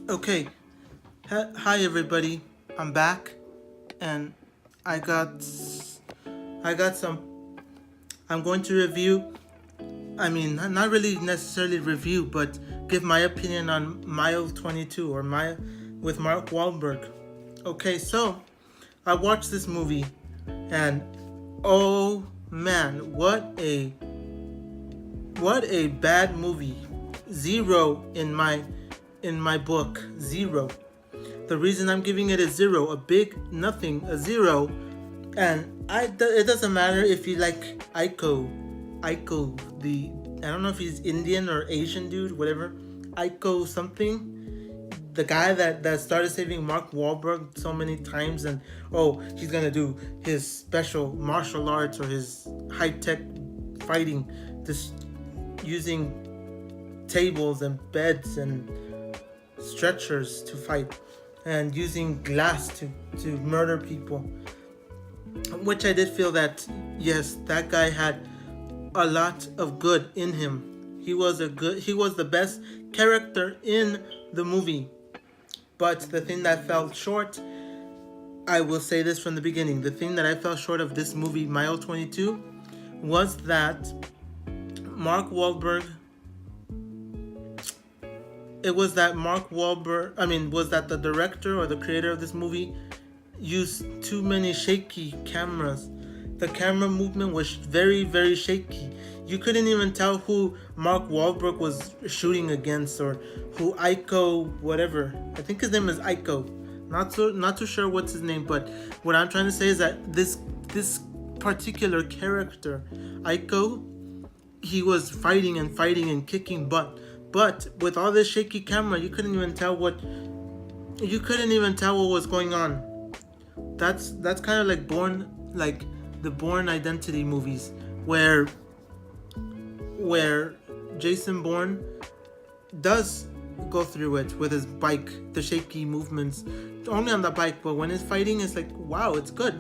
Okay, hi everybody. I'm back, and I got I got some. I'm going to review. I mean, not really necessarily review, but give my opinion on Mile 22 or Mile with Mark Wahlberg. Okay, so I watched this movie, and oh man, what a bad movie. Zero in my book. Zero. The reason I'm giving it a zero, a big nothing, a zero, and it doesn't matter if you like Aiko, I don't know if he's Indian or Asian dude, whatever, Aiko something, the guy that started saving Mark Wahlberg so many times, and oh, he's gonna do his special martial arts or his high tech fighting, this using tables and beds and stretchers to fight and using glass to murder people, which I did feel that yes, that guy had a lot of good in him. He was the best character in the movie. But the thing that fell short, I will say this from the beginning, the thing that I fell short of this movie Mile 22 was that Mark Wahlberg was that the director or the creator of this movie used too many shaky cameras. The camera movement was very, very shaky. You couldn't even tell who Mark Wahlberg was shooting against or who Aiko, whatever. I think his name is Aiko. Not too sure what's his name, but what I'm trying to say is that this particular character, Aiko, he was fighting and kicking butt. But with all this shaky camera, you couldn't even tell what was going on. That's kind of like the Bourne Identity movies, where Jason Bourne does go through it with his bike, the shaky movements, only on the bike, but when he's fighting, it's like, wow, it's good.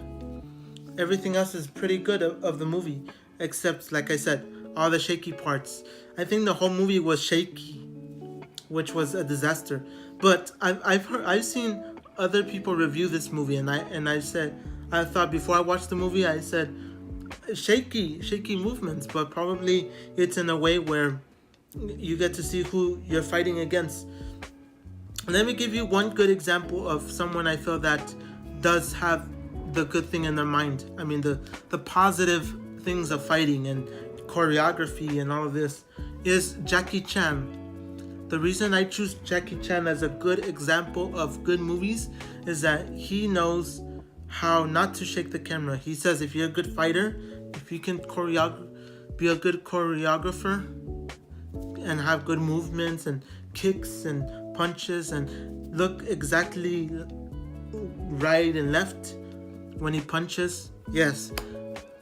Everything else is pretty good of the movie, except, like I said, all the shaky parts. I think the whole movie was shaky, which was a disaster. But I've seen other people review this movie, and I thought before I watched the movie, I said shaky movements, but probably it's in a way where you get to see who you're fighting against. Let me give you one good example of someone I feel that does have the good thing in their mind. I mean, the positive things of fighting and choreography and all of this is Jackie Chan. The reason I choose Jackie Chan as a good example of good movies is that he knows how not to shake the camera. He says if you're a good fighter, if you can be a good choreographer and have good movements and kicks and punches and look exactly right and left when he punches, yes,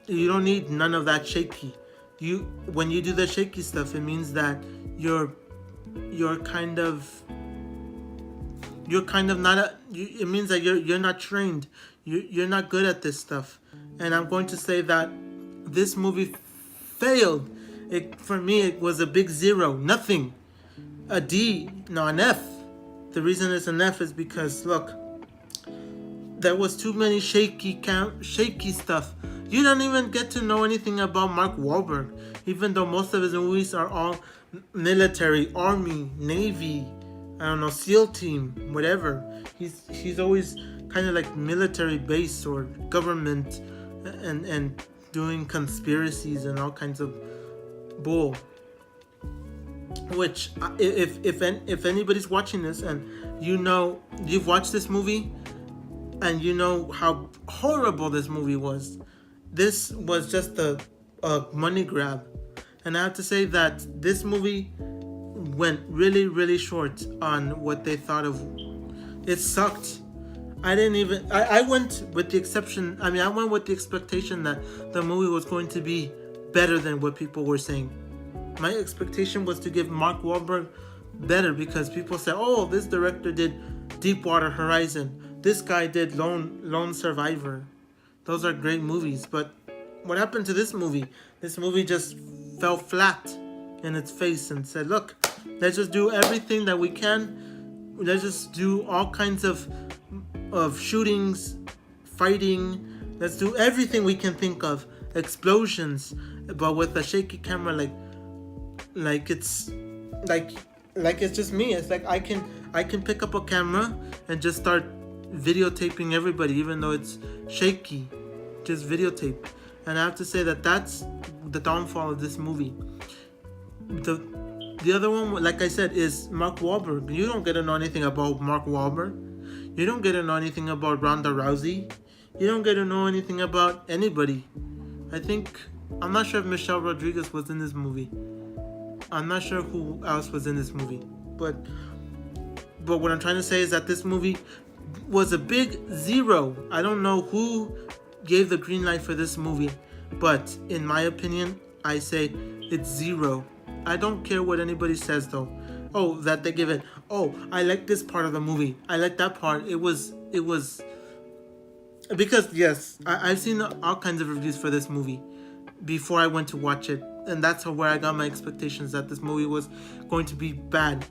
you don't need none of that shaky. When you do the shaky stuff, it means that you're kind of not it means that you're not trained. You're not good at this stuff. And I'm going to say that this movie failed. For me, it was a big zero, nothing, a D, no, an F. The reason it's an F is because look, there was too many shaky stuff. You don't even get to know anything about Mark Wahlberg, even though most of his movies are all military, army, navy, I don't know, SEAL team, whatever. He's always kind of like military base or government, and doing conspiracies and all kinds of bull. Which, if anybody's watching this and you've watched this movie and you know how horrible this movie was, this was just a money grab. And I have to say that this movie went really, really short on what they thought of. It sucked. I went with the expectation that the movie was going to be better than what people were saying. My expectation was to give Mark Wahlberg better, because people said, oh, this director did Deepwater Horizon. This guy did Lone Survivor. Those are great movies. But what happened to this movie? This movie just fell flat in its face and said, look, let's just do everything that we can let's just do all kinds of shootings, fighting. Let's do everything we can think of, explosions, but with a shaky camera, like it's it's just me. It's like I can pick up a camera and just start videotaping everybody, even though it's shaky. Just videotape. And I have to say that that's the downfall of this movie. The other one, like I said, is Mark Wahlberg. You don't get to know anything about Mark Wahlberg. You don't get to know anything about Ronda Rousey. You don't get to know anything about anybody. I'm not sure if Michelle Rodriguez was in this movie. I'm not sure who else was in this movie. But what I'm trying to say is that this movie was a big zero. I don't know who gave the green light for this movie, but in my opinion, I say it's zero. I don't care what anybody says though. Oh, that they give it. Oh, I like this part of the movie. I like that part. It was because yes, I've seen all kinds of reviews for this movie before I went to watch it, and that's where I got my expectations that this movie was going to be bad.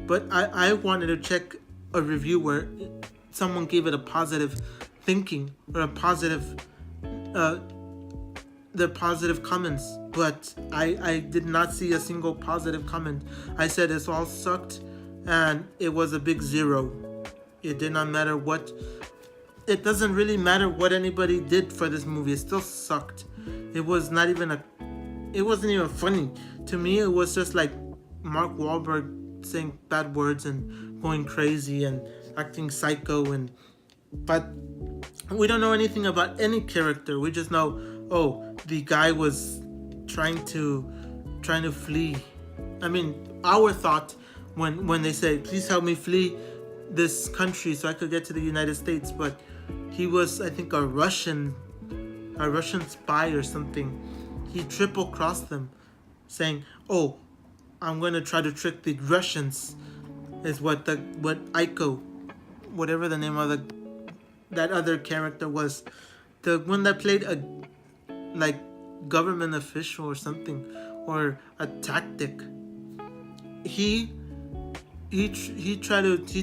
But I wanted to check a review where someone gave it a positive thinking or a positive the positive comments, but I did not see a single positive comment. I said it's all sucked, and it was a big zero. It did not matter what. It doesn't really matter what anybody did for this movie. It still sucked. It was not even it wasn't even funny. To me, it was just like Mark Wahlberg saying bad words and going crazy and acting psycho, but we don't know anything about any character. We just know, oh, the guy was trying to flee. I mean, our thought when they said, please help me flee this country so I could get to the United States, but he was, I think, a Russian spy or something. He triple crossed them, saying, oh, I'm going to try to trick the Russians, is what Aiko, whatever the name of that other character was, the one that played a government official or something, or a tactic. He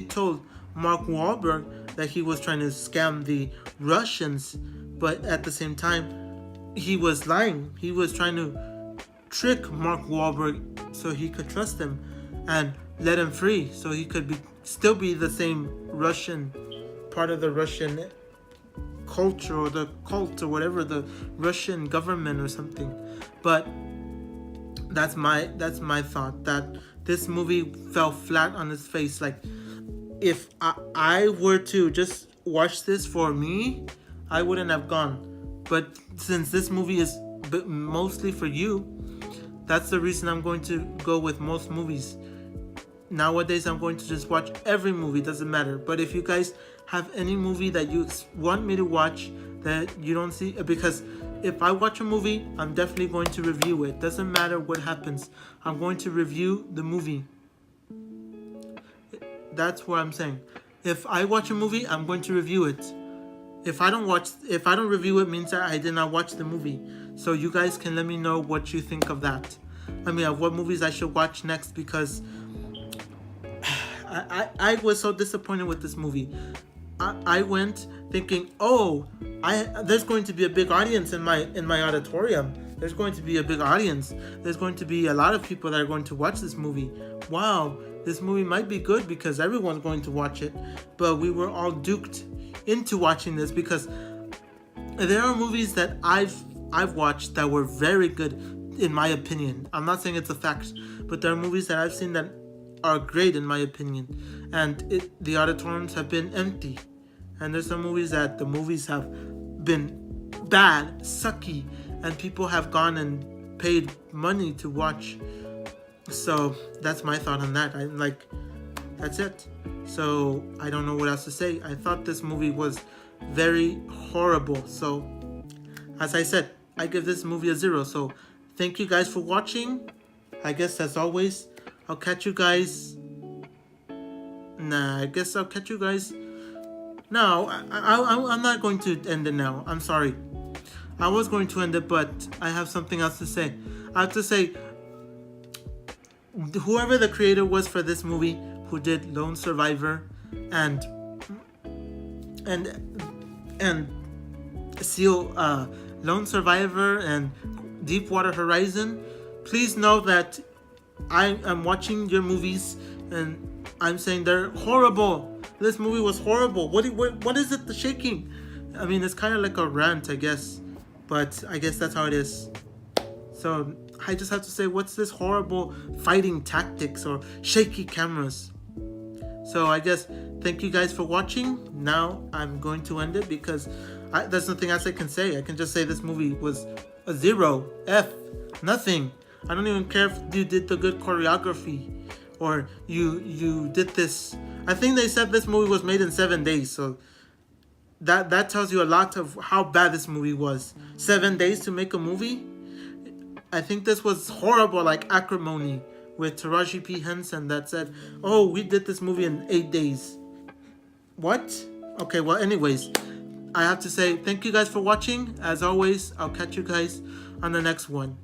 told Mark Wahlberg that he was trying to scam the Russians, but at the same time he was lying. He was trying to trick Mark Wahlberg so he could trust him and let him free, so he could still be the same Russian, part of the Russian culture or the cult or whatever, the Russian government or something. But that's my thought, that this movie fell flat on its face. Like, if I were to just watch this for me, I wouldn't have gone. But since this movie is mostly for you, that's the reason I'm going to go with most movies. Nowadays, I'm going to just watch every movie, doesn't matter. But if you guys have any movie that you want me to watch that you don't see, because if I watch a movie, I'm definitely going to review it. Doesn't matter what happens. I'm going to review the movie. That's what I'm saying. If I watch a movie, I'm going to review it. If I don't review it, means that I did not watch the movie. So you guys can let me know what you think of that. I mean, of what movies I should watch next, because I was so disappointed with this movie. I went thinking, oh, there's going to be a big audience in my auditorium. There's going to be a big audience. There's going to be a lot of people that are going to watch this movie. Wow, this movie might be good because everyone's going to watch it. But we were all duped into watching this, because there are movies that I've watched that were very good in my opinion. I'm not saying it's a fact, but there are movies that I've seen that are great in my opinion, and the auditoriums have been empty. And there's some movies that the movies have been bad, sucky, and people have gone and paid money to watch. So that's my thought on that. I'm like, that's it. So I don't know what else to say. I thought this movie was very horrible. So as I said, I give this movie a 0. So thank you guys for watching. I guess as always, I'll catch you guys. I'll catch you guys. No, I'm not going to end it now. I'm sorry. I was going to end it, but I have something else to say. I have to say, whoever the creator was for this movie, who did Lone Survivor and Seal, Lone Survivor and Deepwater Horizon, please know that I am watching your movies and I'm saying they're horrible. This movie was horrible. What is it? The shaking. I mean, it's kind of like a rant, I guess, but I guess that's how it is. So I just have to say, what's this horrible fighting tactics or shaky cameras? So I guess thank you guys for watching. Now I'm going to end it because there's nothing else I can say. I can just say this movie was a 0, F, nothing. I don't even care if you did the good choreography or you did this. I think they said this movie was made in 7 days, so that tells you a lot of how bad this movie was. 7 days to make a movie? I think this was horrible, like Acrimony with Taraji P. Henson that said, oh, we did this movie in 8 days. What? Okay, well, anyways, I have to say thank you guys for watching. As always, I'll catch you guys on the next one.